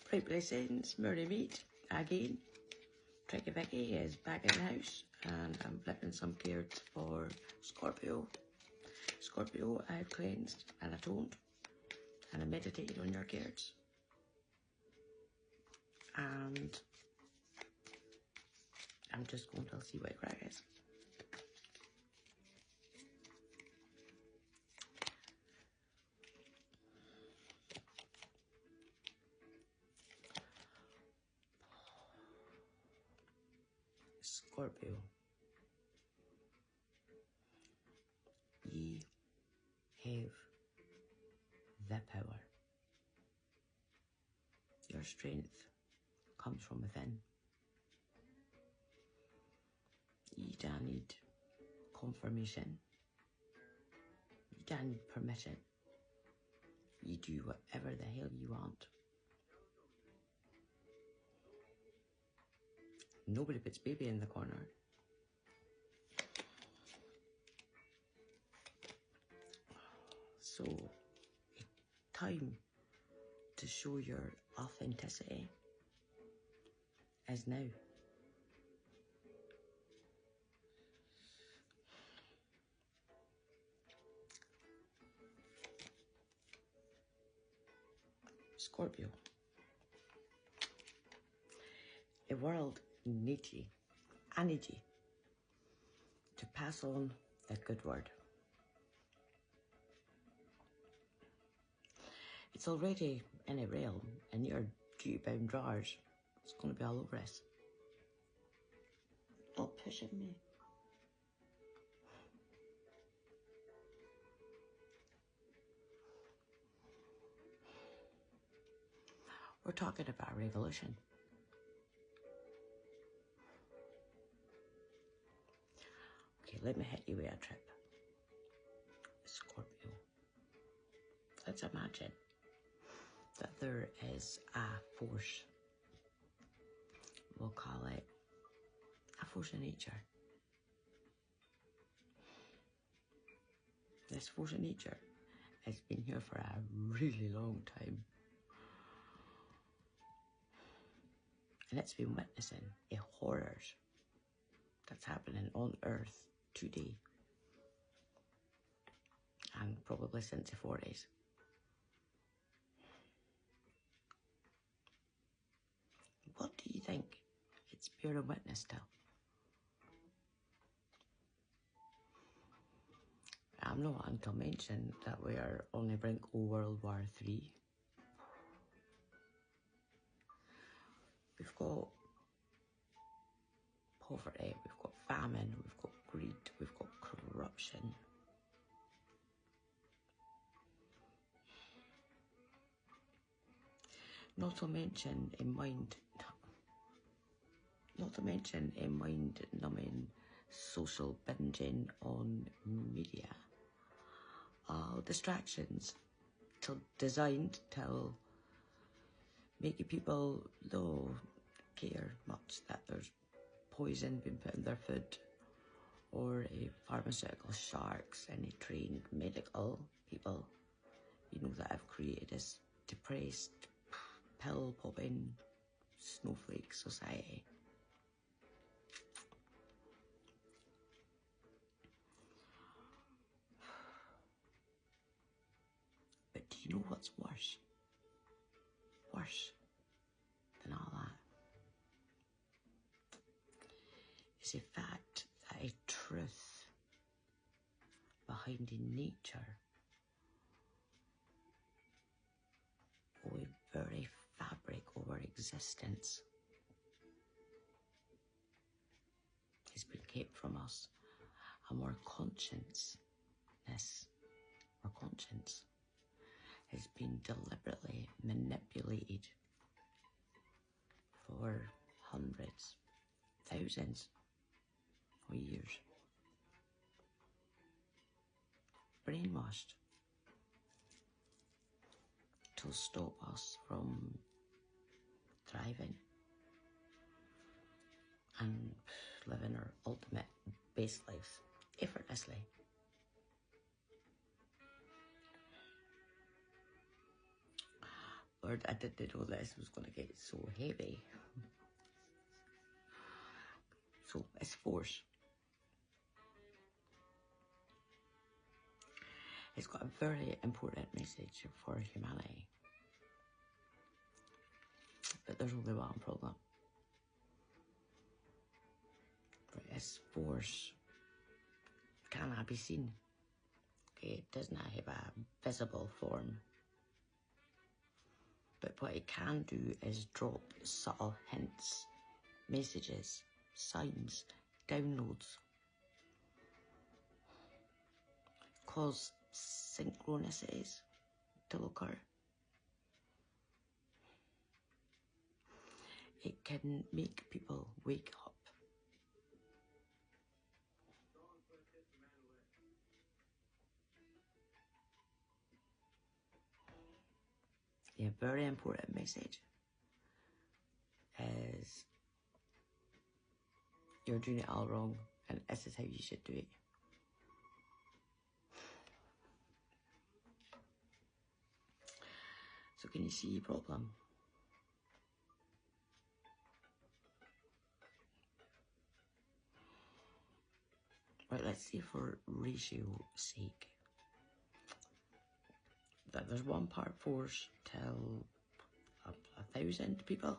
Bright blessings, Murray meet again. Tricky Vicky is back in the house and I'm flipping some cards for Scorpio. Scorpio, I've cleansed and atoned and I meditated on your cards. And I'm just going to see what the crack is. Scorpio, ye have the power. Your strength comes from within. You don't need confirmation. You don't need permission. You do whatever the hell you want. Nobody puts baby in the corner. So, time to show your authenticity is now. Scorpio, the world needs you. I need you to pass on the good word. It's already in a realm in your duty-bound drawers. It's going to be all over us. Stop pushing me. We're talking about a revolution. Okay, let me hit you with a trip. Scorpio. Let's imagine that there is a force. We'll call it a force of nature. This force of nature has been here for a really long time. And it's been witnessing the horrors that's happening on Earth today. And probably since the 40s. What do you think it's bearing witness to? I'm not wanting to mention that we are on the brink of World War III. We've got poverty, we've got famine, we've got greed, we've got corruption. Not to mention a mind-numbing social binging on media. Distractions designed to make people don't care much that there's poison being put in their food, or pharmaceutical sharks, any trained medical people, that have created this depressed, pill-popping, snowflake society. But do you know what's worse? Worse than all that is the fact that a truth behind the nature of the very fabric of our existence has been kept from us, and our conscience has been deliberately manipulated for hundreds, thousands of years. Brainwashed to stop us from thriving and living our ultimate best life effortlessly. Lord, I didn't know this was going to get so heavy. So, it's force. It's got a very important message for humanity. But there's only one problem. This force cannot be seen. Okay, it does not have a visible form. But what it can do is drop subtle hints, messages, signs, downloads, cause synchronicities to occur. It can make people wake up. A very important message is you're doing it all wrong and this is how you should do it. So can you see your problem? Right, let's say for ratio's sake that there's 1 part force till 1,000 people.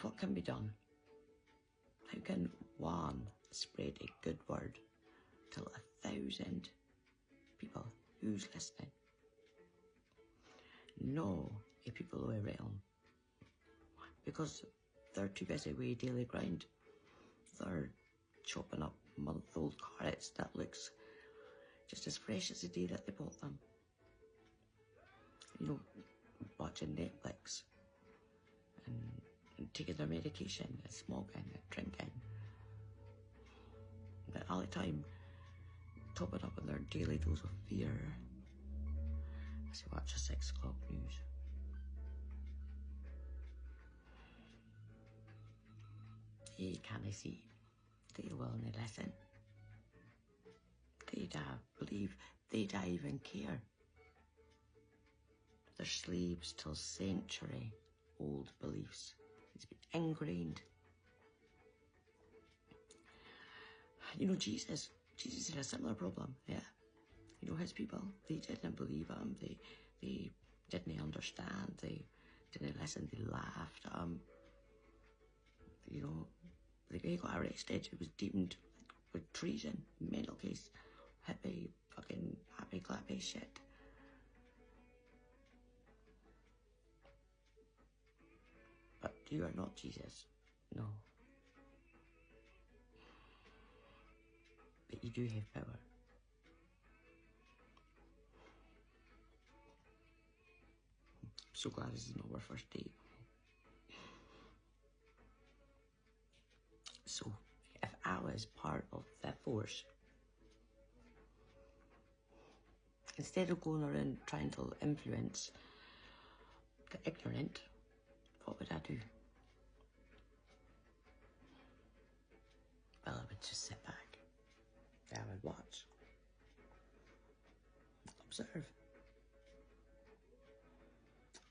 What can be done? How can one spread a good word till 1,000 people? Who's listening? No, a people of a realm. Because they're too busy with daily grind. They're chopping up month-old carrots that looks just as fresh as the day that they bought them. You know, watching Netflix and taking their medication and smoking and drinking. And all the time, topping up on their daily dose of fear as they watch the 6 o'clock news. They can't see. They will not listen. They don't believe. They don't even care. They're slaves till century old beliefs. It's been ingrained. You know, Jesus had a similar problem, yeah. You know, his people, they didn't believe him. They didn't understand. They didn't listen. They laughed at him. You know, he got arrested. It was deemed with treason, mental case, hippie, fucking happy clappy shit. But you are not Jesus. No. But you do have power. I'm so glad this is not our first date. So, if I was part of that force, instead of going around trying to influence the ignorant, what would I do? Well, I would just sit back. I would watch. Observe.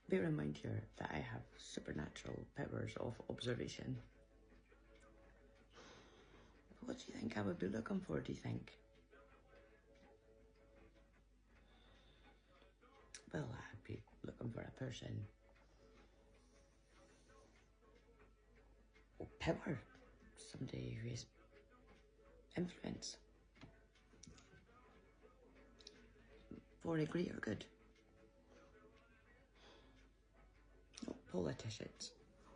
Bear in mind here that I have supernatural powers of observation. What do you think I would be looking for, do you think? Well, I'd be looking for a person of power. Somebody who has influence. For a greater good. Not politicians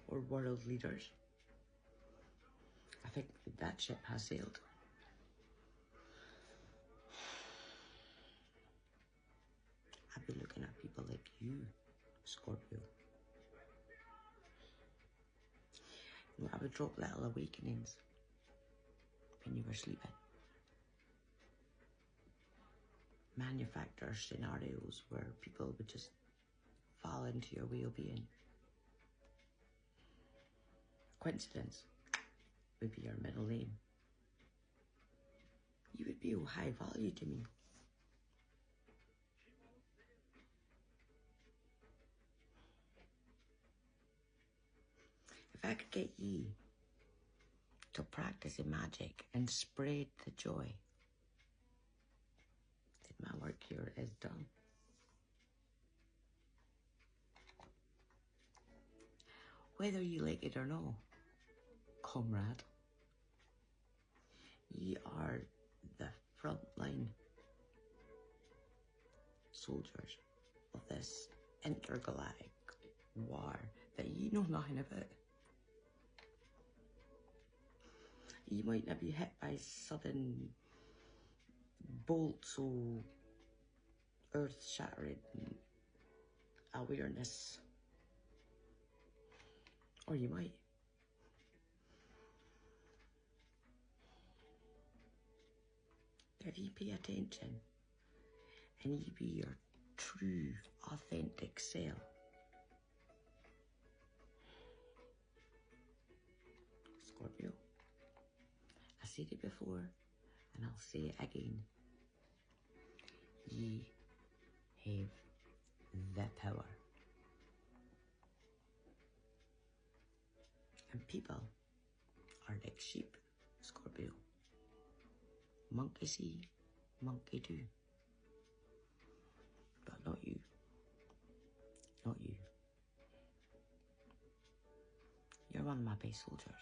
or world leaders. I think that ship has sailed. I'd be looking at people like you, Scorpio. You know, I would drop little awakenings when you were sleeping. Manufacture scenarios where people would just fall into your well-being. Coincidence would be your middle name. You would be of high value to me. If I could get you to practice in magic and spread the joy, then my work here is done. Whether you like it or not, comrade, ye are the frontline soldiers of this intergalactic war that ye know nothing about. You might not be hit by sudden bolts of earth-shattering awareness, or you might. If you pay attention and you be your true, authentic self, Scorpio, I said it before and I'll say it again, ye have the power. And people are like sheep, Scorpio. Monkey see, monkey do. But not you. Not you. You're one of my best soldiers.